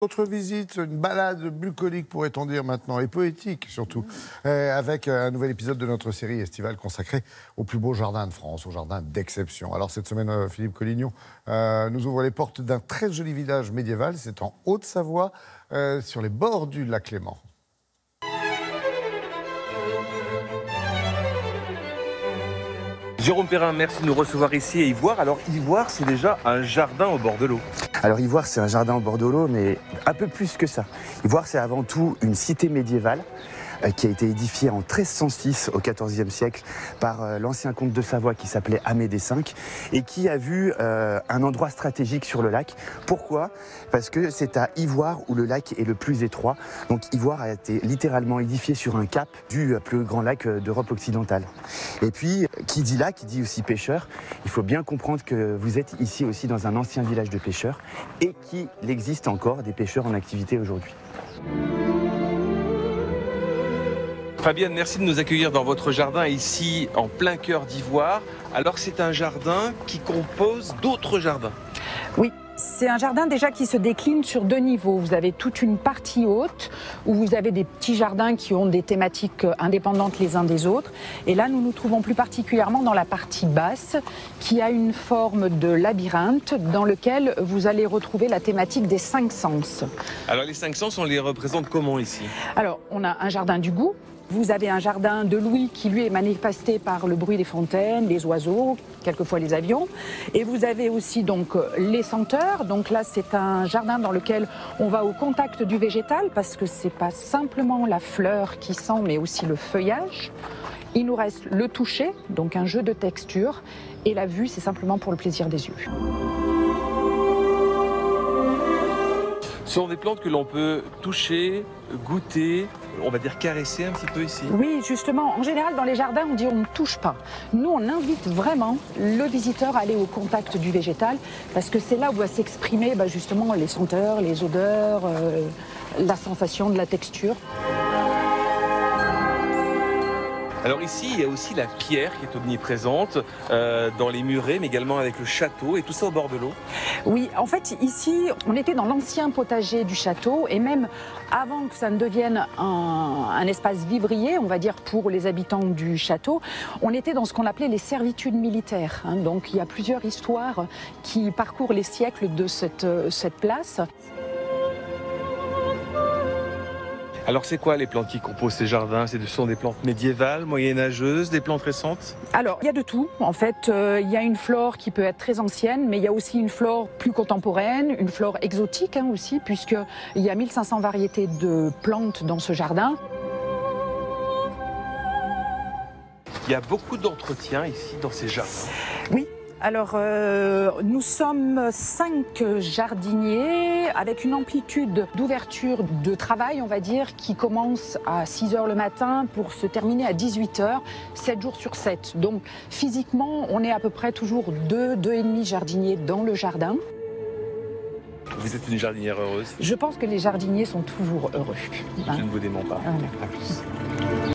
Autre visite, une balade bucolique pourrait-on dire maintenant, et poétique surtout, avec un nouvel épisode de notre série estivale consacrée au plus beau jardin de France, au jardin d'exception. Alors cette semaine, Philippe Collignon nous ouvre les portes d'un très joli village médiéval, c'est en Haute-Savoie, sur les bords du lac Léman. Jérôme Perrin, merci de nous recevoir ici à Ivoire. Alors Ivoire, c'est déjà un jardin au bord de l'eau. Alors Ivoire, c'est un jardin au bord de l'eau, mais un peu plus que ça. Ivoire, c'est avant tout une cité médiévale qui a été édifiée en 1306 au XIVe siècle par l'ancien comte de Savoie qui s'appelait Amédée V et qui a vu un endroit stratégique sur le lac. Pourquoi ? Parce que c'est à Ivoire où le lac est le plus étroit. Donc Ivoire a été littéralement édifié sur un cap du plus grand lac d'Europe occidentale. Et puis, qui dit lac, qui dit aussi pêcheur. Il faut bien comprendre que vous êtes ici aussi dans un ancien village de pêcheurs et qu'il existe encore des pêcheurs en activité aujourd'hui. Fabienne, merci de nous accueillir dans votre jardin ici en plein cœur d'Ivoire. Alors c'est un jardin qui compose d'autres jardins. Oui, c'est un jardin déjà qui se décline sur deux niveaux. Vous avez toute une partie haute où vous avez des petits jardins qui ont des thématiques indépendantes les uns des autres. Et là, nous nous trouvons plus particulièrement dans la partie basse qui a une forme de labyrinthe dans lequel vous allez retrouver la thématique des 5 sens. Alors les 5 sens, on les représente comment ici ? Alors, on a un jardin du goût. Vous avez un jardin de l'ouïe qui, lui, est manifesté par le bruit des fontaines, les oiseaux, quelquefois les avions. Et vous avez aussi donc les senteurs. Donc là, c'est un jardin dans lequel on va au contact du végétal parce que c'est pas simplement la fleur qui sent, mais aussi le feuillage. Il nous reste le toucher, donc un jeu de texture. Et la vue, c'est simplement pour le plaisir des yeux. Ce sont des plantes que l'on peut toucher, goûter, on va dire caresser un petit peu ici. Oui, justement, en général dans les jardins on dit on ne touche pas. Nous on invite vraiment le visiteur à aller au contact du végétal parce que c'est là où va s'exprimer justement les senteurs, les odeurs, la sensation de la texture. Alors ici, il y a aussi la pierre qui est omniprésente dans les murets, mais également avec le château et tout ça au bord de l'eau. Oui, en fait, ici, on était dans l'ancien potager du château et même avant que ça ne devienne un espace vivrier, on va dire pour les habitants du château, on était dans ce qu'on appelait les servitudes militaires. Donc il y a plusieurs histoires qui parcourent les siècles de cette place. Alors c'est quoi les plantes qui composent ces jardins ? Ce sont des plantes médiévales, moyenâgeuses, des plantes récentes ? Alors, il y a de tout. En fait, il y a une flore qui peut être très ancienne, mais il y a aussi une flore plus contemporaine, une flore exotique aussi, puisqu'il y a 1500 variétés de plantes dans ce jardin. Il y a beaucoup d'entretien ici dans ces jardins. Oui. Alors, nous sommes 5 jardiniers avec une amplitude d'ouverture de travail, on va dire, qui commence à 6 h le matin pour se terminer à 18 h, 7 jours sur 7. Donc, physiquement, on est à peu près toujours 2,5 jardiniers dans le jardin. Vous êtes une jardinière heureuse ? Je pense que les jardiniers sont toujours heureux. Je ne vous dément pas. Ah,